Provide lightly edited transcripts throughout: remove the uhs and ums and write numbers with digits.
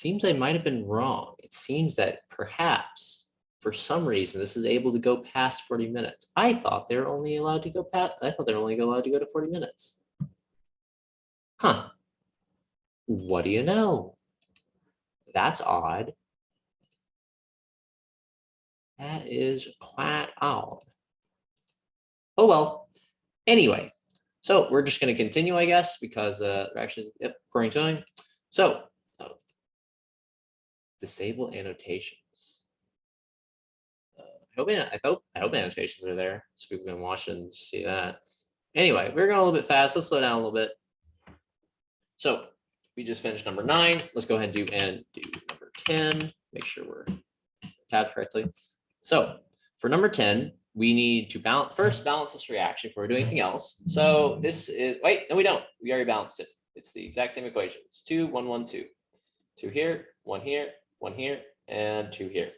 seems I might have been wrong. It seems that perhaps for some reason this is able to go past 40 minutes. I thought they were only allowed to go past, I thought they were only allowed to go to 40 minutes. Huh. What do you know? That's odd. That is quite odd. Oh, well. Anyway, so we're just going to continue, I guess, because actually, yep, according to time. So, disable annotations. I hope annotations are there so people can watch and see that. Anyway, we're going a little bit fast. Let's slow down a little bit. So we just finished number 9. Let's go ahead and do number 10. Make sure we're tabbed correctly. So for number 10, we need to first balance this reaction before we do anything else. So this is, wait, no, we don't. We already balanced it. It's the exact same equation. It's 2, 1, 1, 2. 2 here, 1 here, 1 here, and 2 here.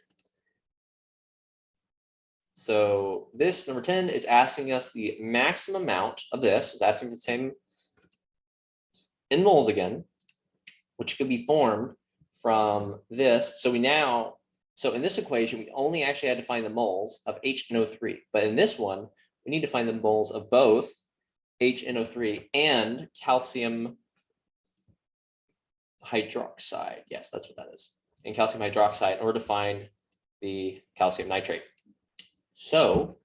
So this number 10 is asking us the maximum amount of this. It's asking the same in moles again, which could be formed from this. So in this equation, we only actually had to find the moles of HNO3, but in this one, we need to find the moles of both HNO3 and calcium hydroxide. Yes, that's what that is. And calcium hydroxide in order to find the calcium nitrate. So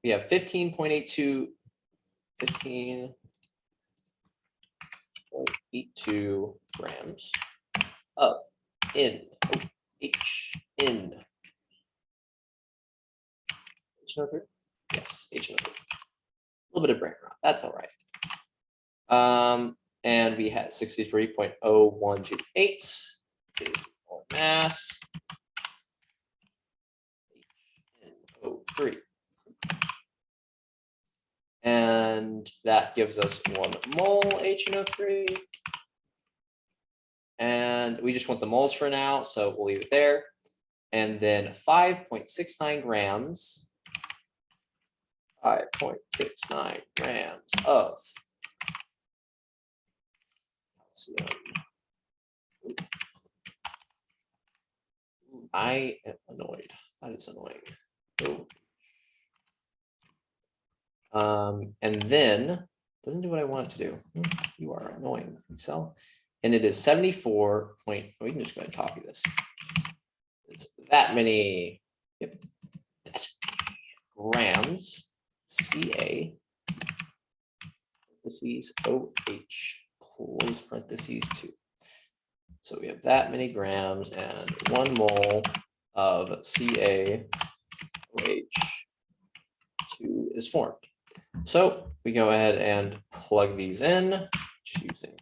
we have 15.82 grams of HNO3. Yes, HNO3. A little bit of brain rot. That's all right. And we had 63.0128 is the mass. HNO3. And that gives us 1 mole HNO3. And we just want the moles for now, so we'll leave it there. And then 5.69 grams. 5.69 grams of calcium. I am annoyed. That is annoying. And then doesn't do what I want it to do. You are annoying, Excel. And it is 74 point. We can just go ahead and copy this. It's that many. Yep. That's grams. Ca. Parentheses OH. Close parentheses 2. So we have that many grams and 1 mole of CaOH2 is formed. So we go ahead and plug these in using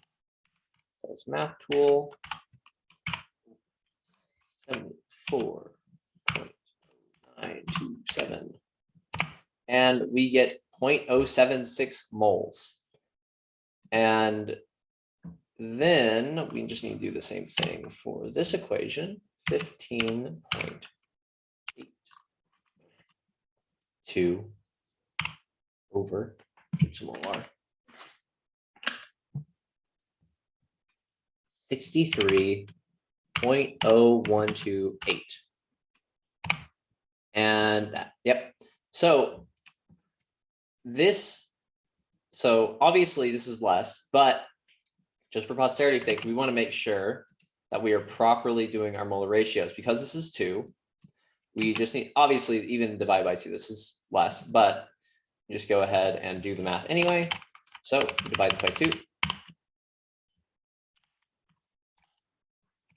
this math tool. 74.927. And we get 0.076 moles. And then we just need to do the same thing for this equation, 15.82 over molar 63.0128. And that, yep. So obviously this is less, but just for posterity's sake, we want to make sure that we are properly doing our molar ratios. Because this is 2, we just need, obviously, even divide by 2, this is less, but you just go ahead and do the math anyway. So we divide this by 2.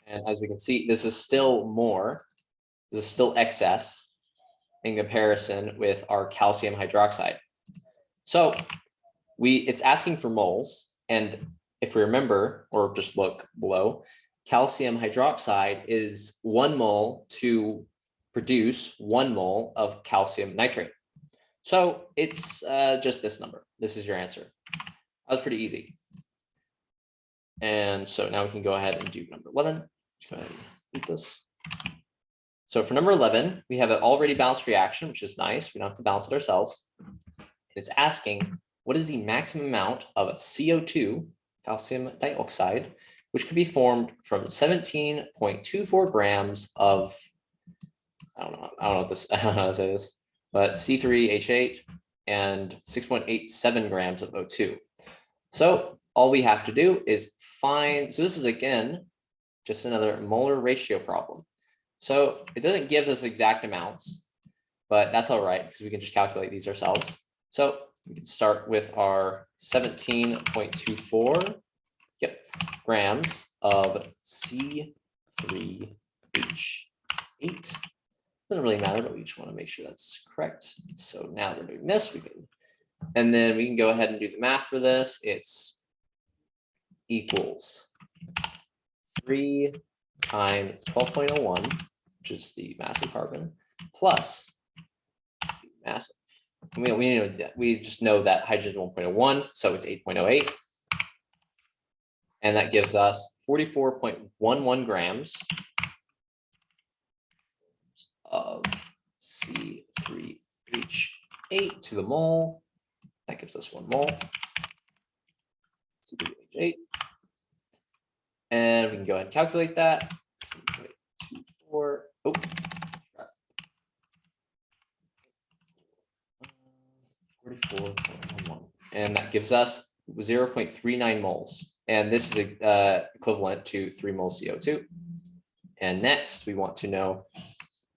And as we can see, this is still more. This is still excess in comparison with our calcium hydroxide. So it's asking for moles. And if we remember, or just look below, calcium hydroxide is 1 mole to produce 1 mole of calcium nitrate. So it's just this number. This is your answer. That was pretty easy. And so now we can go ahead and do number 11. Let's go ahead and read this. So for number 11, we have an already balanced reaction, which is nice. We don't have to balance it ourselves. It's asking, what is the maximum amount of CO2, calcium dioxide, which could be formed from 17.24 grams of, I don't know what this, I don't know how to say this, but C3H8 and 6.87 grams of O2. So all we have to do is find, so this is again, just another molar ratio problem. So it doesn't give us exact amounts, but that's all right because we can just calculate these ourselves. So we can start with our 17.24 grams of C3H8. Doesn't really matter, but we just want to make sure that's correct. So now we're doing this, and then we can go ahead and do the math for this. It's equals 3 times 12.01, which is the mass of carbon, plus the mass of, we just know that hydrogen is 1.01, so it's 8.08. And that gives us 44.11 grams of C3H8 to the mole. That gives us 1 mole. C3H8. And we can go ahead and calculate that. 7.24. Oh. 44.11. And that gives us 0.39 moles. And this is equivalent to 3 moles CO2. And next, we want to know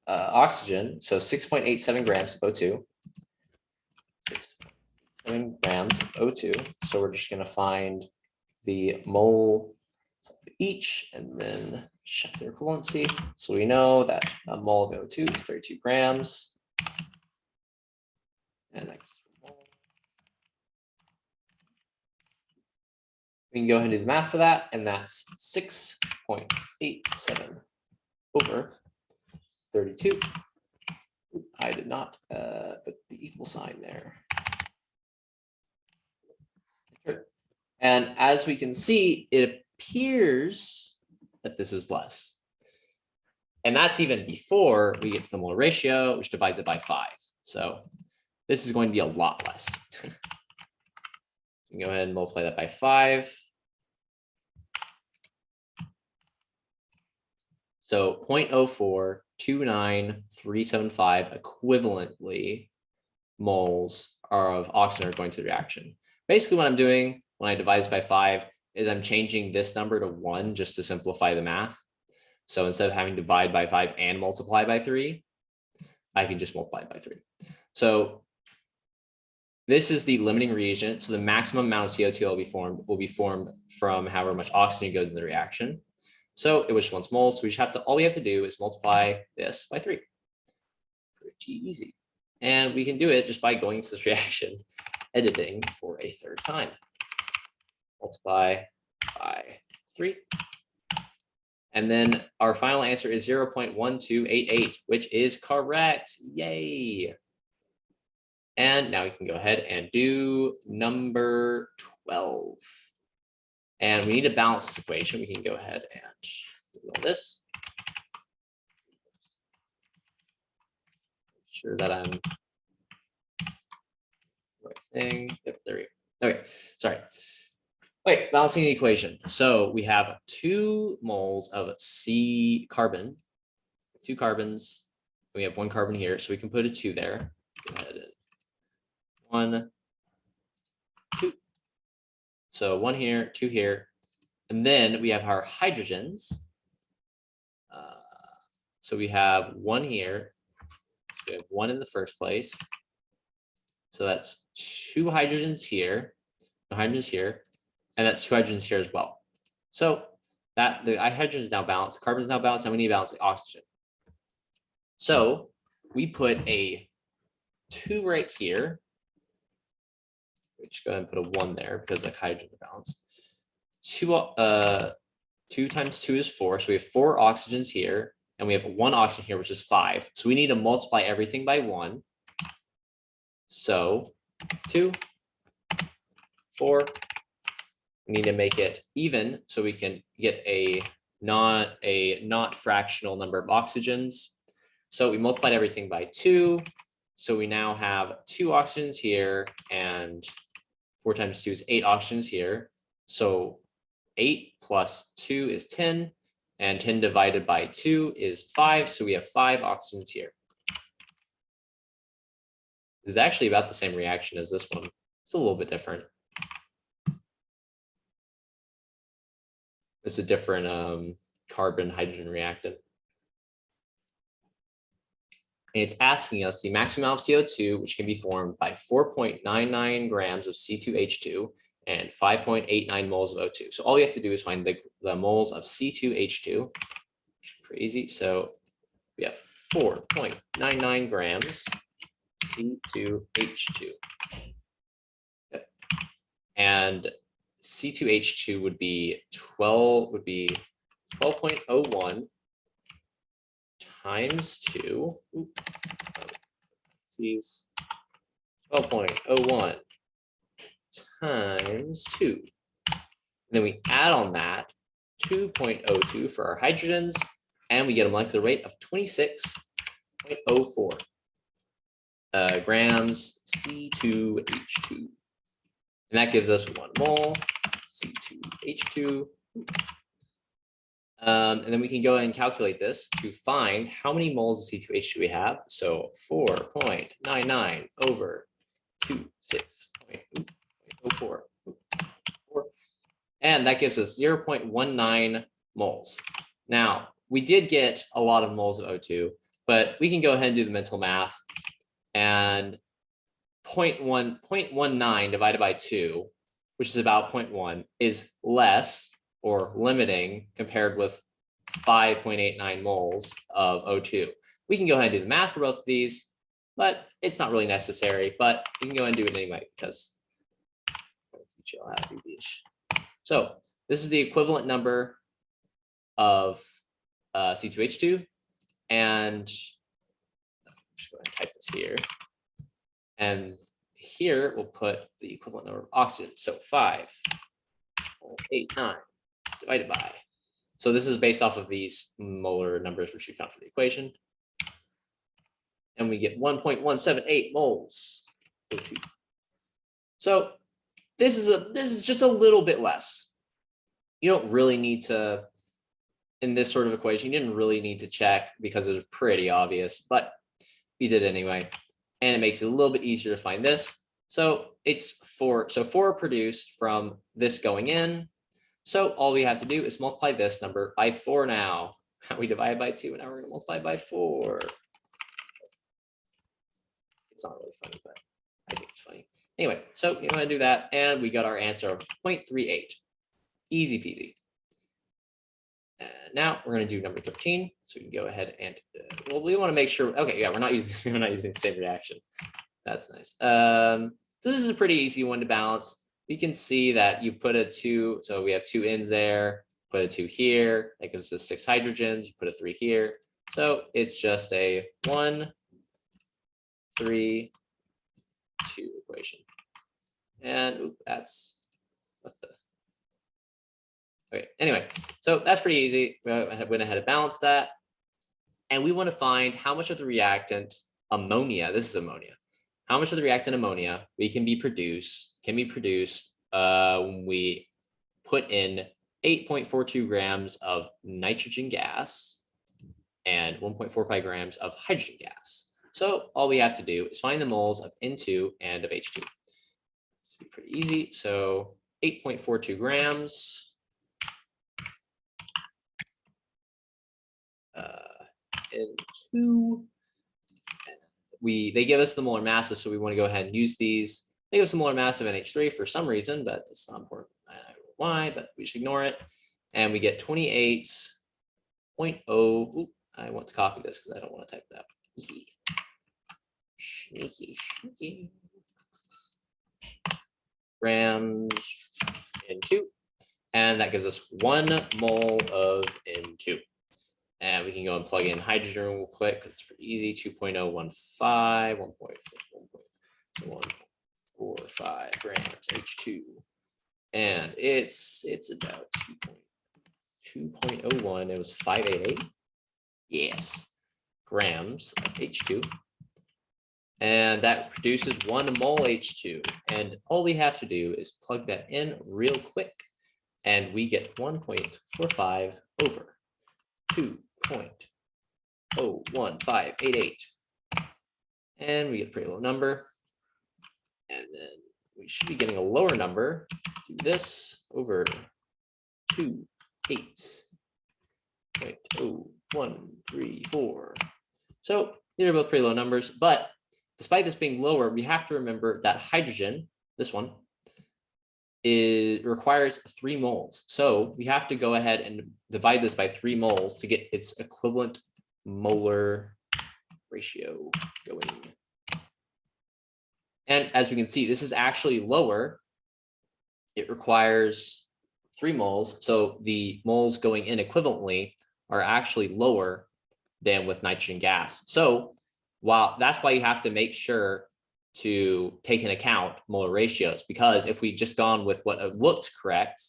oxygen. So 6.87 grams of O2. 6.7 grams of O2. So we're just going to find the mole of each and then check their equivalency. So we know that a mole of O2 is 32 grams. And that we can go ahead and do the math for that, and that's 6.87 over 32. I did not put the equal sign there. And as we can see, it appears that this is less. And that's even before we get to the molar ratio, which divides it by 5. So this is going to be a lot less. You can go ahead and multiply that by 5. So 0.0429375 equivalently moles of oxygen are going to the reaction. Basically what I'm doing when I divide this by 5 is I'm changing this number to 1 just to simplify the math. So instead of having to divide by 5 and multiply by 3, I can just multiply by 3. So this is the limiting reagent. So the maximum amount of CO2 will be formed from however much oxygen goes in the reaction. So it was 1 mole. So we just have to, all we have to do is multiply this by 3. Pretty easy. And we can do it just by going to this reaction, editing for a third time. Multiply by 3. And then our final answer is 0.1288, which is correct. Yay. And now we can go ahead and do number 12. And we need to balance this equation. We can go ahead and do all this. Make sure that I'm right thing. Yep, there we go. Okay, sorry. Wait, balancing the equation. So we have 2 moles of carbon, 2 carbons. We have 1 carbon here, so we can put a 2 there. Go ahead and 1, 2. So 1 here, 2 here, and then we have our hydrogens. So we have 1 here. We have 1 in the first place. So that's 2 hydrogens here, and that's 2 hydrogens here as well. So that the hydrogen is now balanced, carbon is now balanced, and we need to balance the oxygen. So we put a 2 right here. We just go ahead and put a 1 there because the hydrogen is balanced. 2 times 2 is 4. So we have 4 oxygens here, and we have 1 oxygen here, which is 5. So we need to multiply everything by 1. So 2, 4. We need to make it even so we can get a not fractional number of oxygens. So we multiplied everything by 2. So we now have 2 oxygens here, and 4 times 2 is 8 oxygens here. So 8 plus 2 is 10, and 10 divided by 2 is 5, so we have 5 oxygens here. This is actually about the same reaction as this one. It's a little bit different. It's a different carbon-hydrogen reactant. And it's asking us the maximum amount of CO2, which can be formed by 4.99 grams of C2H2 and 5.89 moles of O2. So all we have to do is find the moles of C2H2, which is pretty easy. So we have 4.99 grams C2H2. And C2H2 would be 12.01 times 2. C's 12.01 times 2. And then we add on that 2.02 for our hydrogens, and we get a molecular weight of 26.04 grams C2H2. And that gives us 1 mole C2H2. And then we can go ahead and calculate this to find how many moles of C2H2 we have. So 4.99 over 26.04. And that gives us 0.19 moles. Now, we did get a lot of moles of O2, but we can go ahead and do the mental math. And 0.19 divided by 2, which is about 0.1, is less or limiting compared with 5.89 moles of O2. We can go ahead and do the math for both of these, but it's not really necessary, but you can go ahead and do it anyway because I'll teach you how to do these. So this is the equivalent number of C2H2, and I'm just going to type this here. And here we'll put the equivalent number of oxygen. So 5.89 divided by. So this is based off of these molar numbers which we found for the equation. And we get 1.178 moles O2. So this is just a little bit less. You don't really need to, in this sort of equation, you didn't really need to check because it was pretty obvious, but we did anyway. And it makes it a little bit easier to find this. So it's 4. So 4 produced from this going in. So all we have to do is multiply this number by 4 now. We divide by 2, and now we're going to multiply by 4. It's not really funny, but I think it's funny. Anyway, so you want to do that, and we got our answer of 0.38. Easy peasy. Now we're going to do number 13. So we can go ahead and well, we want to make sure. Okay, yeah, we're not using the same reaction. That's nice. So this is a pretty easy one to balance. You can see that you put a 2. So we have 2 ends there. Put a 2 here. That gives us 6 hydrogens. You put a 3 here. So it's just a 1, 3, 2 equation. And that's what the. Okay, anyway, so that's pretty easy. I went ahead and balanced that. And we want to find how much of the reactant ammonia, this is ammonia, how much of the reactant ammonia can be produced when we put in 8.42 grams of nitrogen gas and 1.45 grams of hydrogen gas. So all we have to do is find the moles of N2 and of H2. This will be pretty easy. So 8.42 grams. N2. They give us the molar masses, so we want to go ahead and use these. They give us the molar mass of NH3 for some reason, but it's not important. I don't know why, but we should ignore it. And we get 28.0. Ooh, I want to copy this because I don't want to type it out. Sneaky. Grams N2. And that gives us 1 mole of N2. And we can go and plug in hydrogen real quick. It's pretty easy. 2.015, 1.45 grams H2. And it's about 2.01. It was 588. Yes. Grams of H2. And that produces 1 mole H2. And all we have to do is plug that in real quick. and we get 1.45 over 2.01588. And we get a pretty low number. And then we should be getting a lower number. Do this over 2.8.0134. So these are both pretty low numbers, but despite this being lower, we have to remember that hydrogen, this one, requires 3 moles. So we have to go ahead and divide this by 3 moles to get its equivalent molar ratio going. And as we can see, this is actually lower. It requires 3 moles. So the moles going in equivalently are actually lower than with nitrogen gas. So while that's why you have to make sure to take into account molar ratios, because if we just gone with what looked correct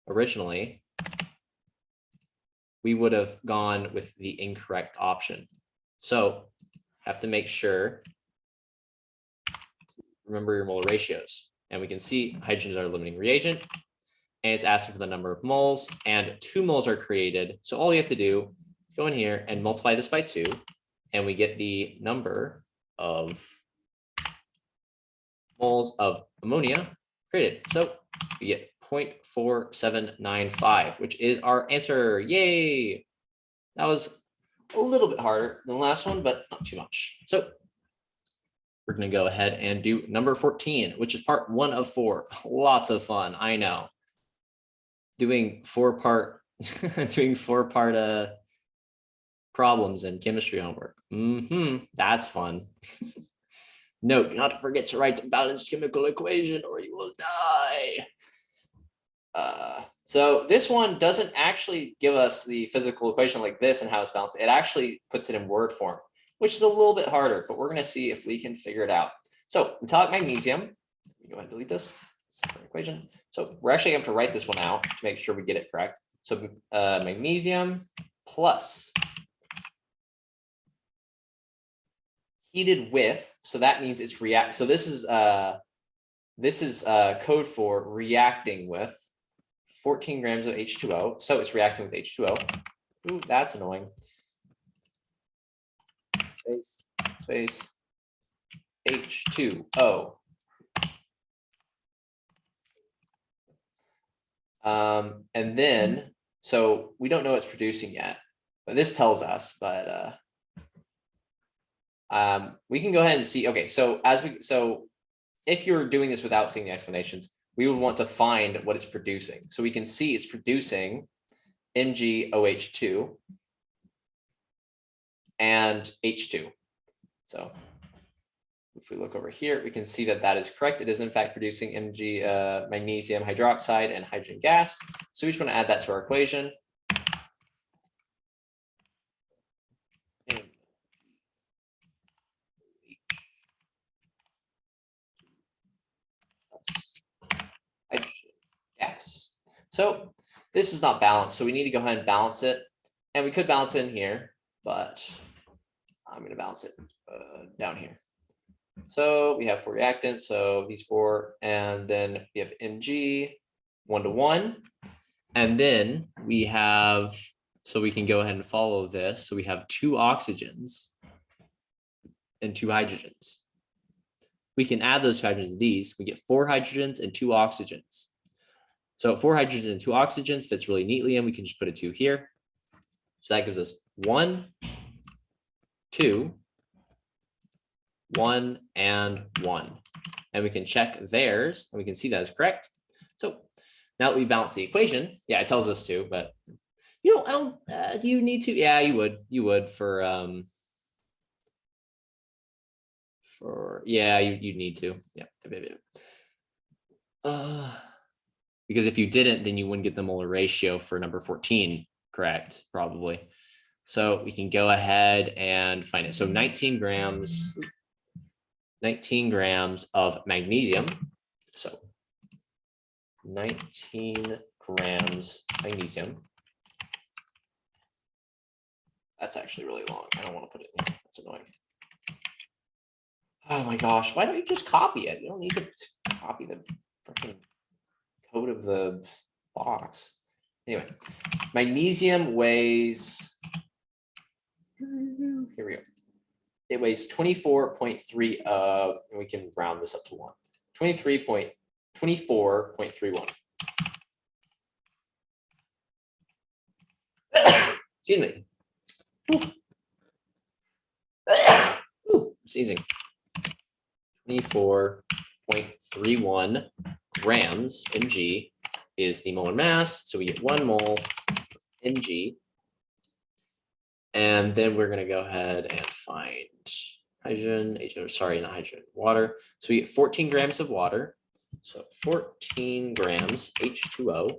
originally, we would have gone with the incorrect option. So have to make sure, remember your molar ratios. And we can see hydrogen is our limiting reagent, and it's asking for the number of moles, and 2 moles are created. So all you have to do is go in here and multiply this by 2, and we get the number of moles of ammonia created. So we get 0.4795, which is our answer. Yay! That was a little bit harder than the last one, but not too much. So we're going to go ahead and do number 14, which is part 1 of 4. Lots of fun, I know. Doing 4-part problems in chemistry homework. That's fun. Note, do not forget to write the balanced chemical equation or you will die. So this one doesn't actually give us the physical equation like this and how it's balanced. It actually puts it in word form, which is a little bit harder, but we're going to see if we can figure it out. So metallic magnesium, go ahead and delete this. Separate equation. So we're actually going to have to write this one out to make sure we get it correct. So magnesium plus heated with, so that means it's react. So this is code for reacting with 14 grams of H2O. So it's reacting with H2O. Ooh, that's annoying. Space, H2O. And then, so we don't know it's producing yet, but this tells us, but we can go ahead and see. Okay, so if you're doing this without seeing the explanations, we would want to find what it's producing. So we can see it's producing MgOH2 and H2. So if we look over here, we can see that that is correct. It is in fact producing magnesium hydroxide and hydrogen gas. So we just want to add that to our equation. Hydrogen gas. So this is not balanced, so we need to go ahead and balance it. And we could balance it in here, but I'm going to balance it down here. So we have 4 reactants, so these 4, and then we have Mg 1:1, and then we have, so we can go ahead and follow this. So we have 2 oxygens and 2 hydrogens. We can add those hydrogens to these. We get 4 hydrogens and 2 oxygens. So 4 hydrogens and 2 oxygens fits really neatly, and we can just put a 2 here. So that gives us 1, 2, 1, and 1. And we can check theirs, and we can see that is correct. So now that we balance the equation, yeah, it tells us to, but you know, I don't, do you need to? Yeah, you would for yeah, you'd need to, yeah. Because if you didn't, then you wouldn't get the molar ratio for number 14 correct, probably. So we can go ahead and find it. So 19 grams of magnesium. So 19 grams magnesium. That's actually really long. I don't want to put it in here. That's annoying. Oh my gosh, why don't you just copy it? You don't need to copy the freaking code of the box. Anyway, magnesium weighs, here we go. It weighs 24.3, and we can round this up to 1. 24.31. Excuse me. Ooh, sneezing. 24.31 grams mg is the molar mass. So we get 1 mole mg. And then we're going to go ahead and find hydrogen, sorry, not hydrogen, water. So we get 14 grams of water. So 14 grams H2O.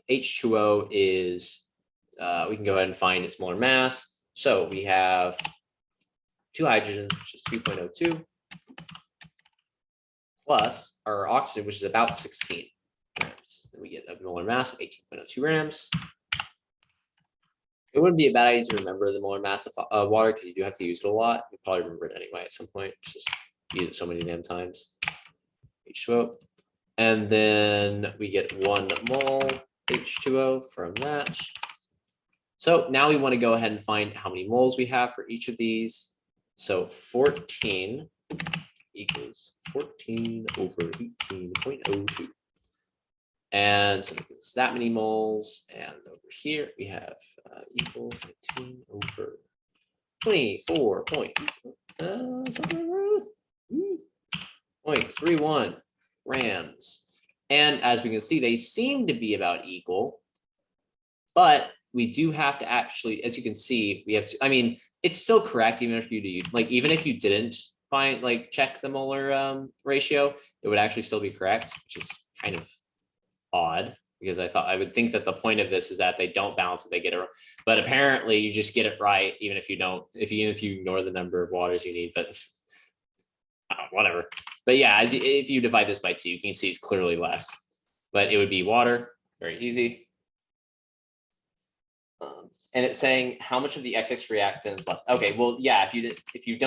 H2O is, we can go ahead and find its molar mass. So we have 2 hydrogens, which is 2.02, plus our oxygen, which is about 16 grams. And we get a molar mass of 18.02 grams. It wouldn't be a bad idea to remember the molar mass of water because you do have to use it a lot. You probably remember it anyway at some point. Just use it so many damn times. H2O. And then we get 1 mole H2O from that. So now we want to go ahead and find how many moles we have for each of these. So 14 equals 14 over 18.02. And so it's that many moles. And over here we have equals 19 over 24.31 grams. And as we can see, they seem to be about equal, but we do have to actually, as you can see, we have to, I mean, it's still correct, even if you do, like, even if you didn't find, like, check the molar ratio, it would actually still be correct, which is kind of odd, because I would think that the point of this is that they don't balance it, they get it wrong. But apparently you just get it right, even if you don't, even if you ignore the number of waters you need, but whatever. But yeah, if you divide this by 2, you can see it's clearly less, but it would be water, very easy. And it's saying how much of the XX reactant is left. Okay, well, yeah, if you're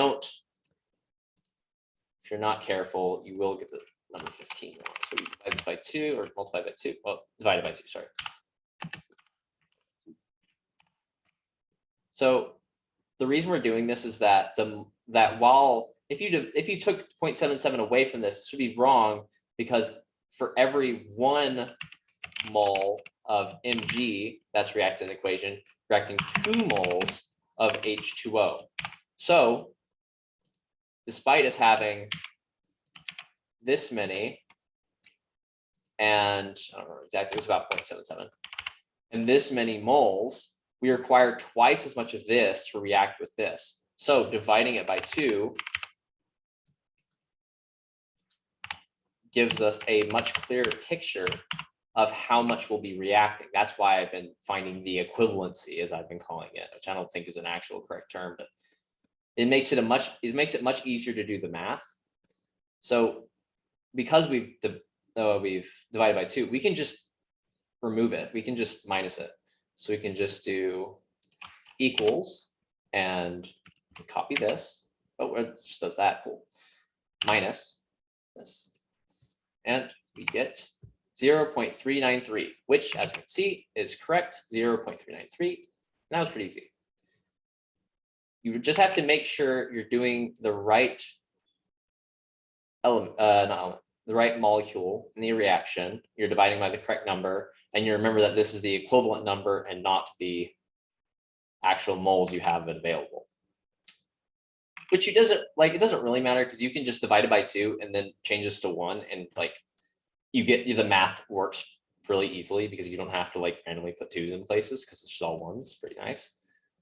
not careful, you will get the number 15 wrong. So we divide this by 2 or multiply by 2. Well, divided by 2, sorry. So the reason we're doing this is that while if you took 0.77 away from this would be wrong, because for every 1 mole of Mg that's reacting in the equation, reacting 2 moles of H2O. So despite us having this many, and I don't remember exactly, it was about 0.77, and this many moles, we require twice as much of this to react with this. So dividing it by 2 gives us a much clearer picture of how much we'll be reacting. That's why I've been finding the equivalency, as I've been calling it, which I don't think is an actual correct term, but it makes it much easier to do the math. So because we've divided by 2, we can just remove it. We can just minus it. So we can just do equals and copy this. Oh, it just does that. Cool. Minus this. And we get 0.393, which, as you can see, is correct, 0.393. And that was pretty easy. You just have to make sure you're doing the right element, the right molecule in the reaction. You're dividing by the correct number, and you remember that this is the equivalent number and not the actual moles you have available. Which it doesn't really matter, because you can just divide it by 2 and then change this to 1, and like you get the math works really easily because you don't have to like randomly put 2s in places because it's just all 1s. Pretty nice,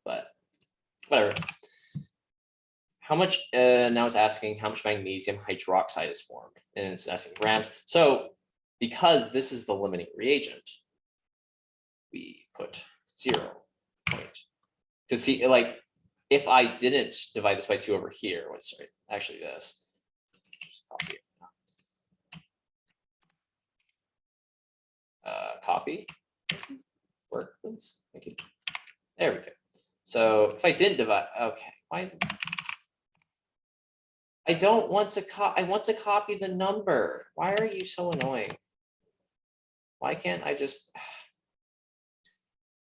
but whatever. How much, now it's asking how much magnesium hydroxide is formed, and it's asking grams. So because this is the limiting reagent, we put 0. Because see, like, if I didn't divide this by 2 over here, sorry, actually this, just copy it. Copy, work, please. Thank you. There we go. So if I didn't divide, okay, why? I don't want to I want to copy the number. Why are you so annoying? Why can't I just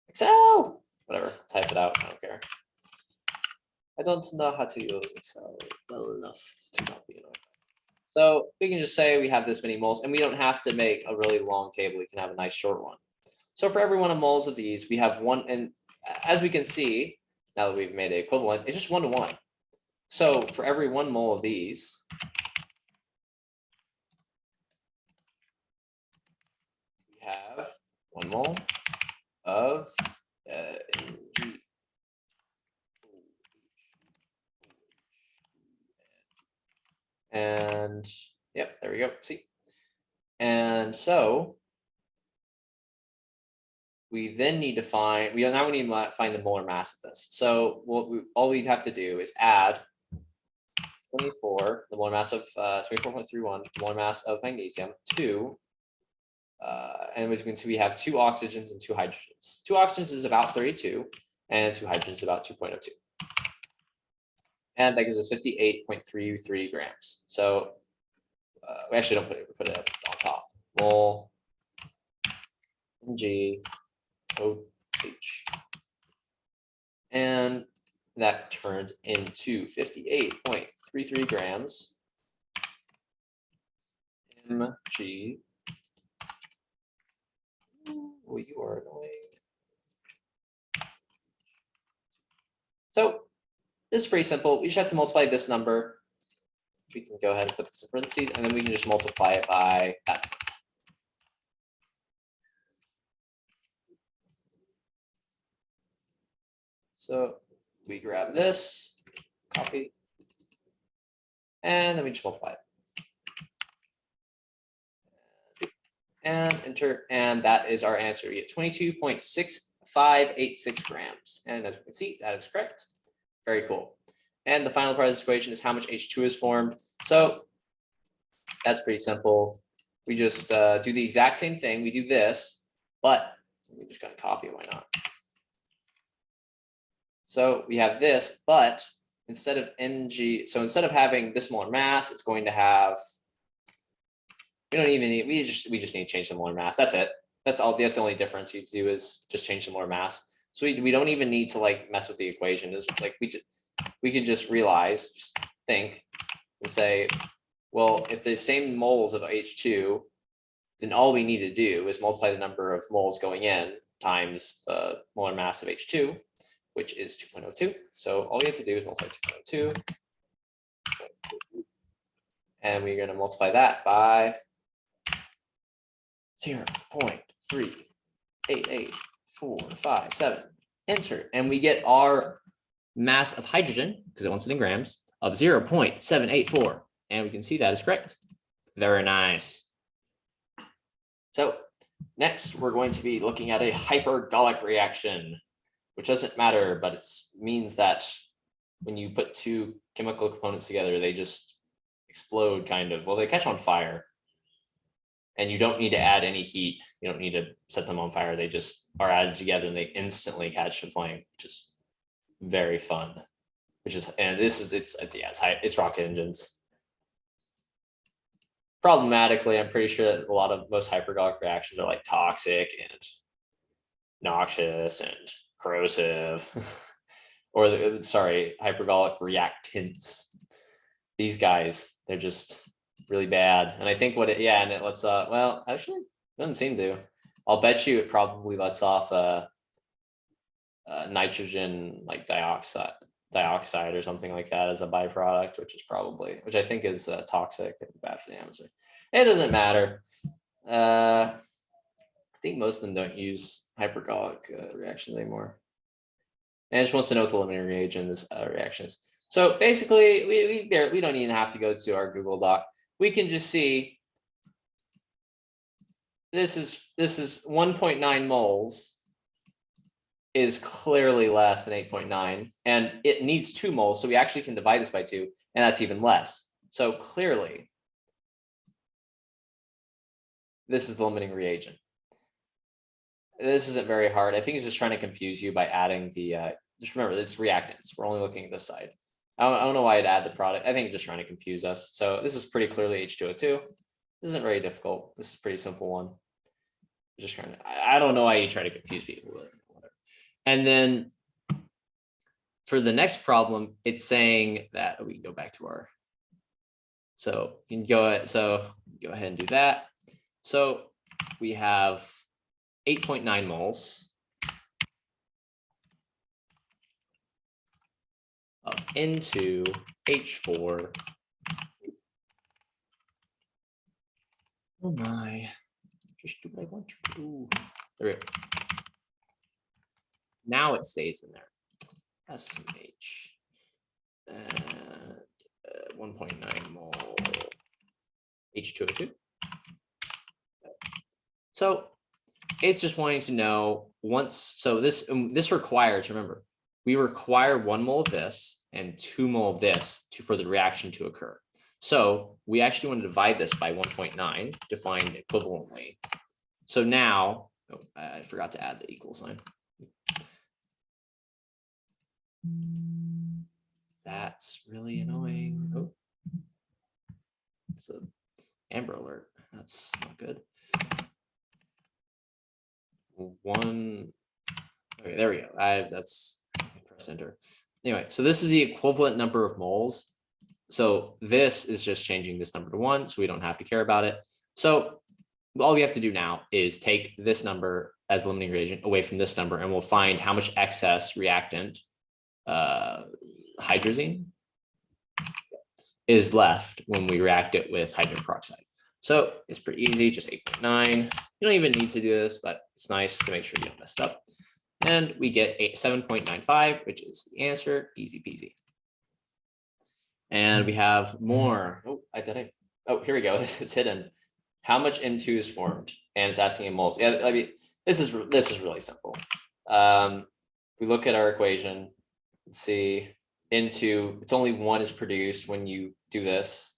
Excel? Whatever, type it out. I don't care. I don't know how to use Excel well enough to copy it. So we can just say we have this many moles, and we don't have to make a really long table. We can have a nice short one. So for every one of moles of these, we have one, and as we can see, now that we've made it equivalent, it's just 1 to 1. So for every 1 mole of these, we have 1 mole of and yep, there we go. See, and so we then need to find, we need to find the molar mass of this. So all we'd have to do is add 24, the molar mass of 24.31, molar mass of magnesium, to, and as you can see, we have 2 oxygens and 2 hydrogens. 2 oxygens is about 32, and 2 hydrogens is about 2.02. And that gives us 58.33 grams. So we actually don't put it on top. Mol Mg OH. And that turned into 58.33 grams Mg. Oh, you are annoying. So this is pretty simple. We just have to multiply this number. We can go ahead and put this in parentheses, and then we can just multiply it by that. So we grab this, copy, and then we just multiply it. And enter, and that is our answer. We get 22.6586 grams. And as you can see, that is correct. Very cool. And the final part of this equation is how much H2 is formed. So that's pretty simple. We just do the exact same thing. We do this, but we're just going to copy it. Why not? So we have this, but instead of Mg, so instead of having this molar mass, it's going to have, we don't even need, we just need to change the molar mass. That's it. That's all. That's the only difference you do is just change the molar mass. So we don't even need to like mess with the equation. It's like we can just realize, just think, and say, well, if the same moles of H2, then all we need to do is multiply the number of moles going in times the molar mass of H2, which is 2.02. So all we have to do is multiply 2.02, and we're going to multiply that by 0.38845, enter, and we get our mass of hydrogen, because it wants it in grams, of 0.784, and we can see that is correct. Very nice. So next, we're going to be looking at a hypergolic reaction, which doesn't matter, but it means that when you put 2 chemical components together, they just explode, kind of. Well, they catch on fire. And you don't need to add any heat. You don't need to set them on fire. They just are added together and they instantly catch the flame, which is very fun. And this is, it's rocket engines. Problematically, I'm pretty sure that most hypergolic reactions are like toxic and noxious and corrosive, or hypergolic reactants. These guys, they're just really bad. And I think and it lets well, actually it doesn't seem to. I'll bet you it probably lets off nitrogen, like dioxide or something like that as a byproduct, which I think is toxic and bad for the atmosphere. It doesn't matter. I think most of them don't use hypergolic reactions anymore. And it just wants to know what the limiting reagent this reaction is. So basically, we don't even have to go to our Google Doc. We can just see this is 1.9 moles is clearly less than 8.9, and it needs 2 moles, so we actually can divide this by 2, and that's even less. So clearly, this is the limiting reagent. This isn't very hard. I think he's just trying to confuse you by adding the, just remember, this is reactants. We're only looking at this side. I don't know why I'd add the product. I think it's just trying to confuse us. So this is pretty clearly H2O2. This isn't very difficult. This is a pretty simple one. Just trying to, I don't know why you try to confuse people, but whatever. And then for the next problem, it's saying that we can go back to our, so you can go ahead and do that. So we have 8.9 moles of N2H4. Oh my, just do what I want to do. There we go. Now it stays in there. SMH. 1.9 mole H2O2. So it's just wanting to know once, so this requires, remember, we require 1 mole of this and 2 mole of this for the reaction to occur. So we actually want to divide this by 1.9 to find equivalently. So now, oh, I forgot to add the equal sign. That's really annoying. Oh, it's an Amber Alert. That's not good. Okay, there we go. That's press enter. Anyway, so this is the equivalent number of moles. So this is just changing this number to 1, so we don't have to care about it. So all we have to do now is take this number as limiting reagent away from this number, and we'll find how much excess reactant, hydrazine, is left when we react it with hydrogen peroxide. So it's pretty easy, just 8.9. You don't even need to do this, but it's nice to make sure you don't mess it up. And we get 7.95, which is the answer, easy peasy. And we have more. Oh, oh, here we go. It's hidden. How much N2 is formed? And it's asking in moles. Yeah, I mean, this is really simple. We look at our equation. Let's see. N2, it's only 1 is produced when you do this.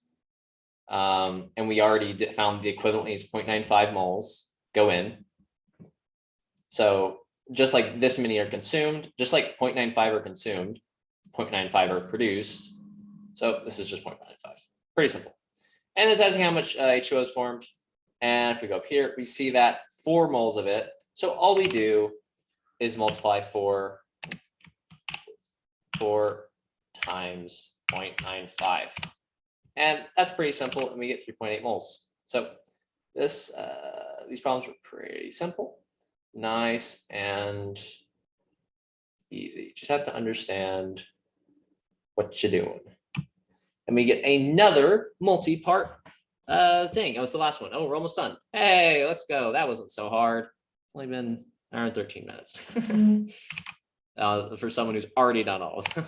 And we already found the equivalently is 0.95 moles go in. So just like this many are consumed, just like 0.95 are consumed, 0.95 are produced. So this is just 0.95, pretty simple. And it's asking how much H2O is formed. And if we go up here, we see that 4 moles of it. So all we do is multiply 4 times 0.95. And that's pretty simple, and we get 3.8 moles. So these problems are pretty simple, nice, and easy. Just have to understand what you're doing. And we get another multi-part thing. Oh, it's the last one. Oh, we're almost done. Hey, let's go. That wasn't so hard. It's only been an hour and 13 minutes. For someone who's already done all of them.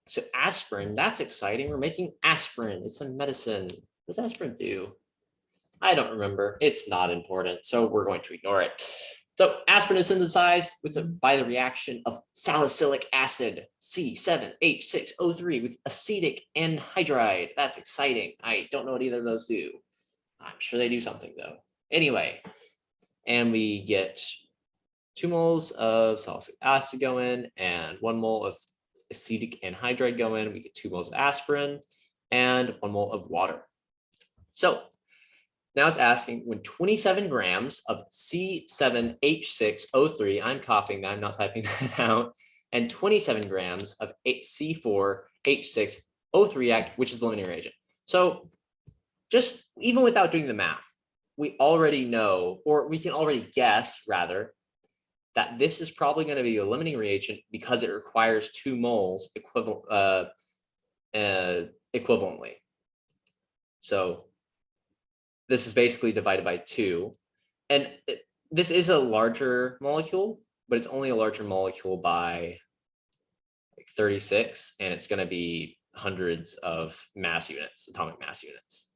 So aspirin, that's exciting. We're making aspirin. It's a medicine. What does aspirin do? I don't remember. It's not important, so we're going to ignore it. So aspirin is synthesized by the reaction of salicylic acid, C7H6O3, with acetic anhydride. That's exciting. I don't know what either of those do. I'm sure they do something though. Anyway, and we get 2 moles of salicylic acid go in and 1 mole of acetic anhydride go in. We get 2 moles of aspirin and 1 mole of water. So now it's asking when 27 grams of C7H6O3, I'm copying that, I'm not typing that out, and 27 grams of C4H6O3 react, which is the limiting reagent. So just even without doing the math, we already know, or we can already guess rather, that this is probably going to be a limiting reagent because it requires 2 moles equivalently. So this is basically divided by 2. And this is a larger molecule, but it's only a larger molecule by like 36. And it's going to be hundreds of mass units, atomic mass units.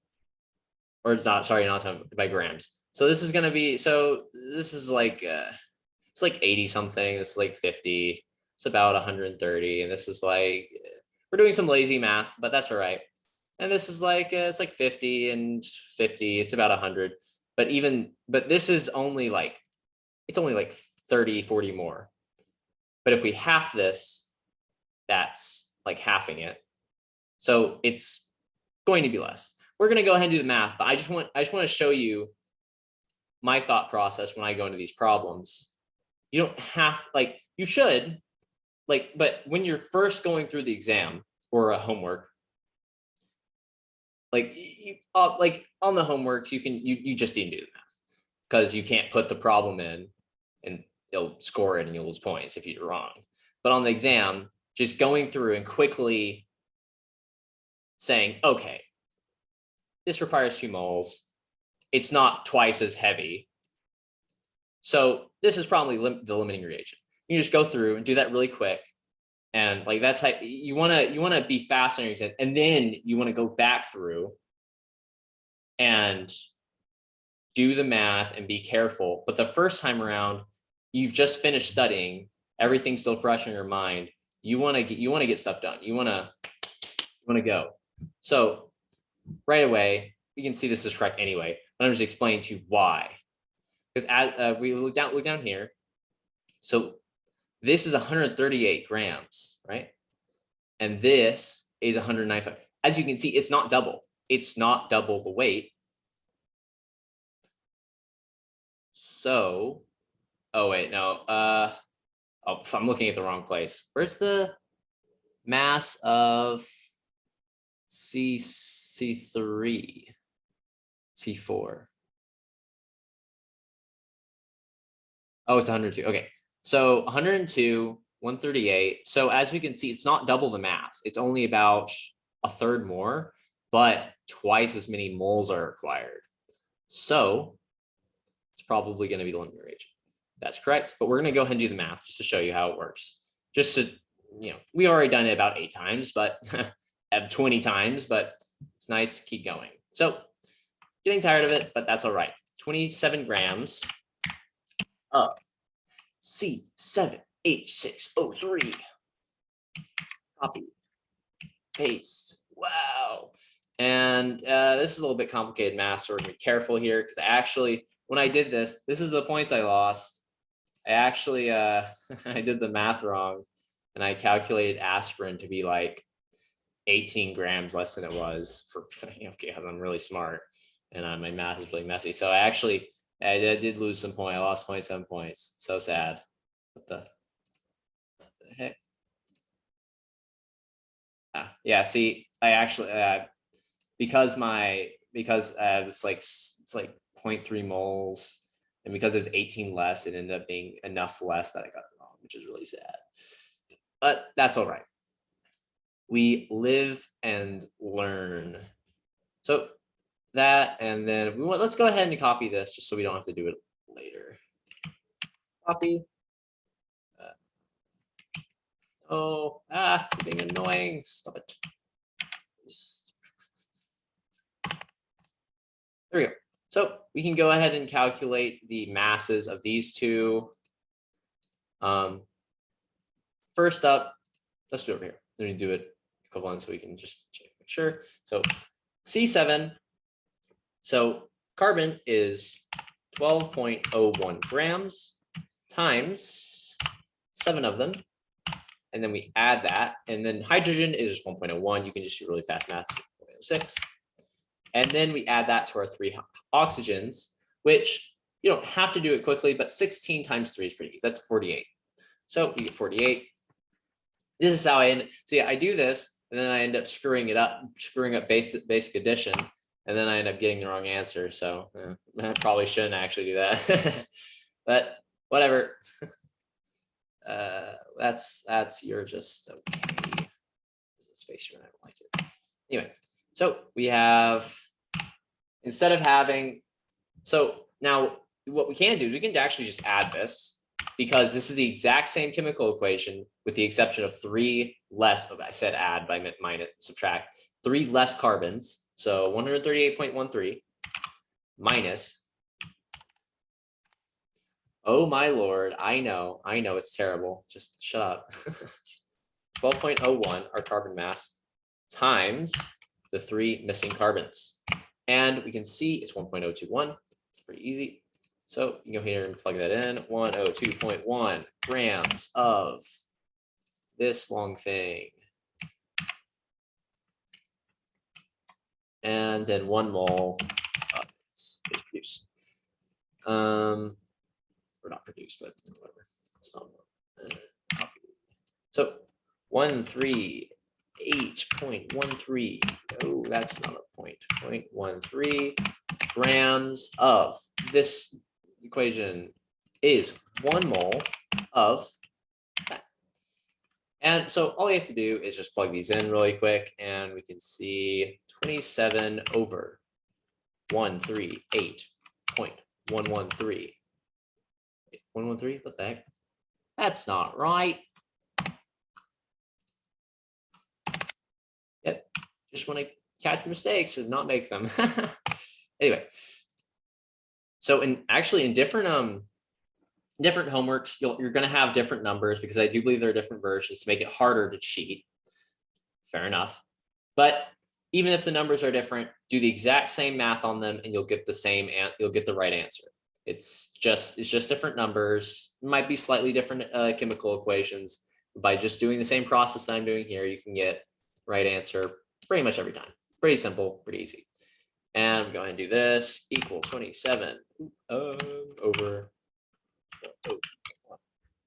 Or it's not, sorry, not by grams. So this is going to be, so this is like, it's like 80 something. It's like 50. It's about 130. And this is like, we're doing some lazy math, but that's all right. And this is like, it's like 50 and 50. It's about 100. But this is only like, it's only like 30, 40 more. But if we half this, that's like halving it. So it's going to be less. We're going to go ahead and do the math, but I just want to show you my thought process when I go into these problems. You don't have, like, you should, like, but when you're first going through the exam or a homework, like like on the homeworks, you just need to do the math because you can't put the problem in and it'll score it and you'll lose points if you're wrong. But on the exam, just going through and quickly saying, okay, this requires 2 moles. It's not twice as heavy. So this is probably the limiting reagent. You just go through and do that really quick. And like, that's how you want to be fast on your exam. And then you want to go back through and do the math and be careful. But the first time around, you've just finished studying, everything's still fresh in your mind. You want to get stuff done. You want to go. So right away, you can see this is correct anyway, but I'm just explaining to you why. Because as we look down here, so this is 138 grams, right? And this is 195. As you can see, it's not double. It's not double the weight. So, oh wait, no. Oh, I'm looking at the wrong place. Where's the mass of C3, C4? Oh, it's 102. Okay, so 102, 138. So as we can see, it's not double the mass. It's only about a third more, but twice as many moles are required. So it's probably going to be the limiting reagent. That's correct. But we're going to go ahead and do the math just to show you how it works. Just to, we already done it about 8 times, but 20 times, but it's nice to keep going. So getting tired of it, but that's all right. 27 grams of C7H6O3. Copy, paste. Wow. And this is a little bit complicated math, so we're gonna be careful here because actually, when I did this is the points I lost. I actually I did the math wrong, and I calculated aspirin to be like 18 grams less than it was for, okay, I'm really smart, and my math is really messy. So I did lose some points. I lost 27 points. So sad. What the heck? Yeah. See, I actually because it's like 0.3 moles, and because it was 18 less, it ended up being enough less that I got it wrong, which is really sad. But that's all right. We live and learn. So that, and then let's go ahead and copy this just so we don't have to do it later. Copy. You're being annoying. Stop it. There we go. So we can go ahead and calculate the masses of these two. First up, let's do it over here. Let me do it equivalent so we can just make sure. So C7. So carbon is 12.01 grams times 7 of them. And then we add that. And then hydrogen is 1.01. You can just do really fast math, 0.06. And then we add that to our 3 oxygens, which you don't have to do it quickly, but 16 times 3 is pretty easy. That's 48. So we get 48. This is how I end. See, I do this, and then I end up screwing up basic addition, and then I end up getting the wrong answer. So I probably shouldn't actually do that, but whatever. You're just okay. Space here, I don't like it. Anyway, so we have, instead of having, so now what we can do is we can actually just add this, because this is the exact same chemical equation with the exception of 3 less of, I said add, but I meant minus, subtract, 3 less carbons. So 138.13 minus, oh my Lord, I know it's terrible. Just shut up. 12.01, our carbon mass, times the 3 missing carbons. And we can see it's 1.021. It's pretty easy. So you can go here and plug that in. 102.1 grams of this long thing. And then 1 mole is produced. Or not produced, but whatever. So 138.13. Oh, that's not a point. 0.13 grams of this equation is 1 mole of that. And so all we have to do is just plug these in really quick, and we can see 27 over 138.113. 113? What the heck? That's not right. Yep. Just want to catch mistakes and not make them. Anyway. So in different different homeworks, you're going to have different numbers because I do believe there are different versions to make it harder to cheat. Fair enough. But even if the numbers are different, do the exact same math on them and you'll get the same, and you'll get the right answer. It's just different numbers. It might be slightly different chemical equations. By just doing the same process that I'm doing here, you can get the right answer pretty much every time. Pretty simple, pretty easy. And I'm going to do this equals 27 over,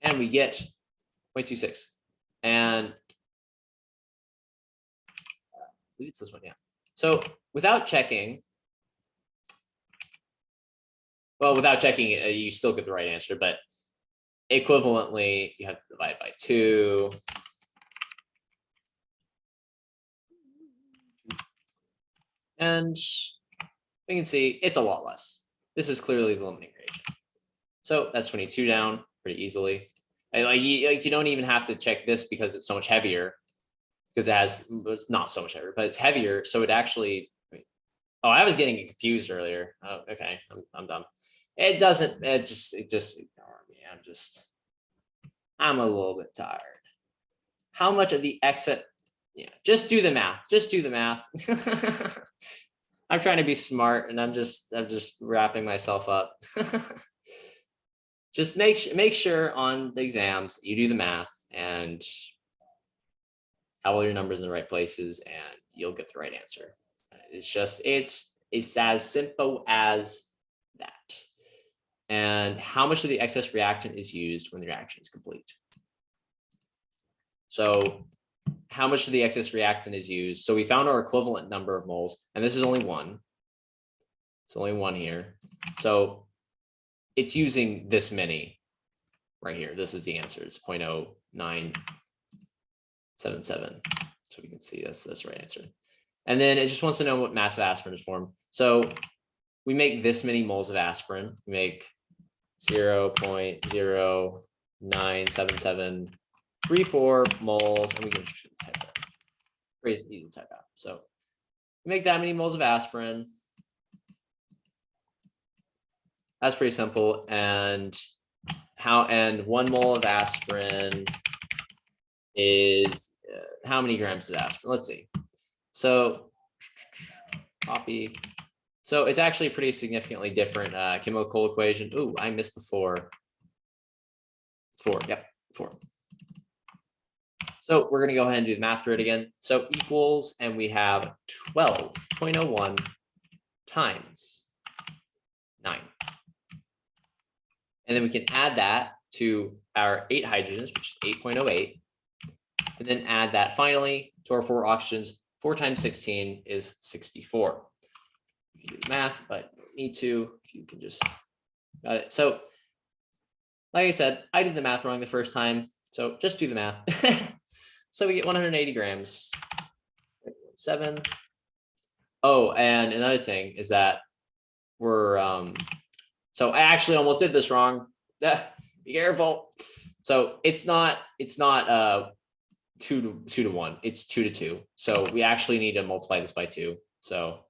and we get 0.26. And it's this one, yeah. So without checking, you still get the right answer, but equivalently, you have to divide by 2. And you can see it's a lot less. This is clearly the limiting reagent. So that's 22 down pretty easily. You don't even have to check this because it's so much heavier, because it's not so much heavier, but it's heavier. So it actually, oh, I was getting confused earlier. Oh, okay, I'm done. It just ignore me. I'm a little bit tired. How much of the exit? Yeah, just do the math. Just do the math. I'm trying to be smart, and I'm just wrapping myself up. Just make sure on the exams you do the math and have all your numbers in the right places, and you'll get the right answer. It's as simple as that. And how much of the excess reactant is used when the reaction is complete? So how much of the excess reactant is used? So we found our equivalent number of moles, and this is only 1. It's only 1 here. So it's using this many right here. This is the answer. It's 0.0977. So we can see that's the right answer. And then it just wants to know what mass of aspirin is formed. So we make this many moles of aspirin. We make 0.097734 moles, and we can type that. Pretty easy to type out. So we make that many moles of aspirin. That's pretty simple. And 1 mole of aspirin is how many grams of aspirin? Let's see. So copy. So it's actually a pretty significantly different chemical equation. Ooh, I missed the 4. It's 4. Yep, 4. So we're going to go ahead and do the math for it again. So equals, and we have 12.01 times 9. And then we can add that to our 8 hydrogens, which is 8.08. And then add that finally to our 4 oxygens. 4 times 16 is 64. You can do the math, but you don't need to. If you can just got it. So like I said, I did the math wrong the first time. So just do the math. So we get 180 grams. 7. Oh, and another thing is that we're so I actually almost did this wrong. Be careful. So it's not 2 to 1. It's 2 to 2. So we actually need to multiply this by 2. So,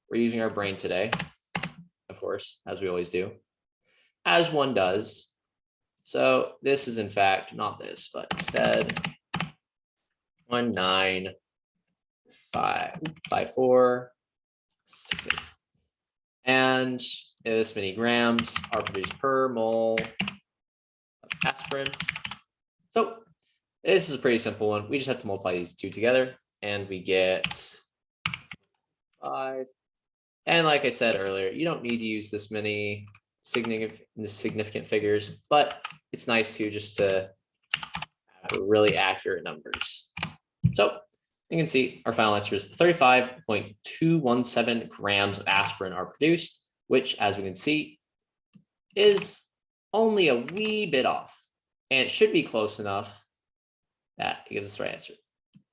we're using our brain today, of course, as we always do, as one does. So this is in fact not this, but instead 1955468. And this many grams are produced per mole of aspirin. So this is a pretty simple one. We just have to multiply these two together and we get 5. And like I said earlier, you don't need to use this many significant figures, but it's nice to just to have really accurate numbers. So you can see our final answer is 35.217 grams of aspirin are produced, which, as we can see, is only a wee bit off. And it should be close enough that it gives us the right answer.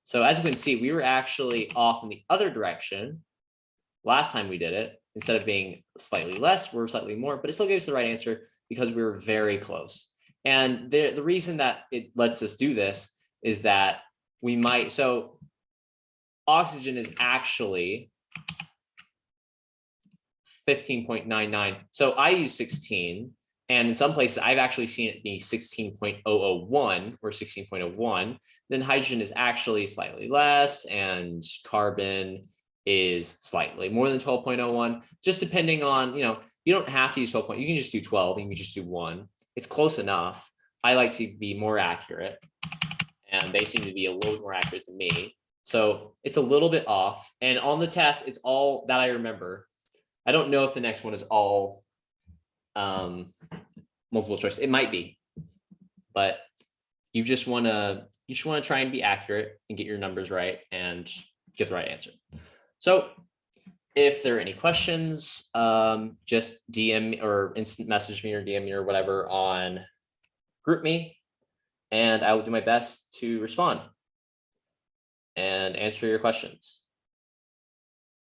So as you can see, we were actually off in the other direction last time we did it. Instead of being slightly less, we're slightly more, but it still gave us the right answer because we were very close. And the reason that it lets us do this is that we might, so oxygen is actually 15.99. So I use 16. And in some places, I've actually seen it be 16.001 or 16.01. Then hydrogen is actually slightly less, and carbon is slightly more than 12.01, just depending on, you don't have to use 12. You can just do 12, you can just do 1. It's close enough. I like to be more accurate, and they seem to be a little more accurate than me. So it's a little bit off. And on the test, it's all that I remember. I don't know if the next one is all multiple choice. It might be, but you just want to try and be accurate and get your numbers right and get the right answer. So if there are any questions, just DM me or instant message me or DM me or whatever on GroupMe, and I will do my best to respond and answer your questions,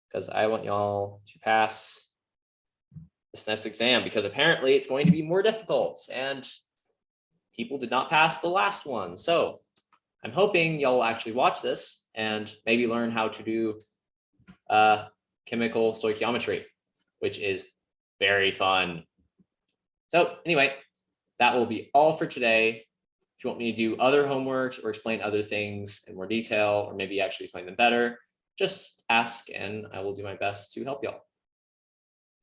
because I want y'all to pass this next exam, because apparently it's going to be more difficult and people did not pass the last one. So I'm hoping y'all will actually watch this and maybe learn how to do chemical stoichiometry, which is very fun. So anyway, that will be all for today. If you want me to do other homeworks or explain other things in more detail, or maybe actually explain them better, just ask and I will do my best to help y'all.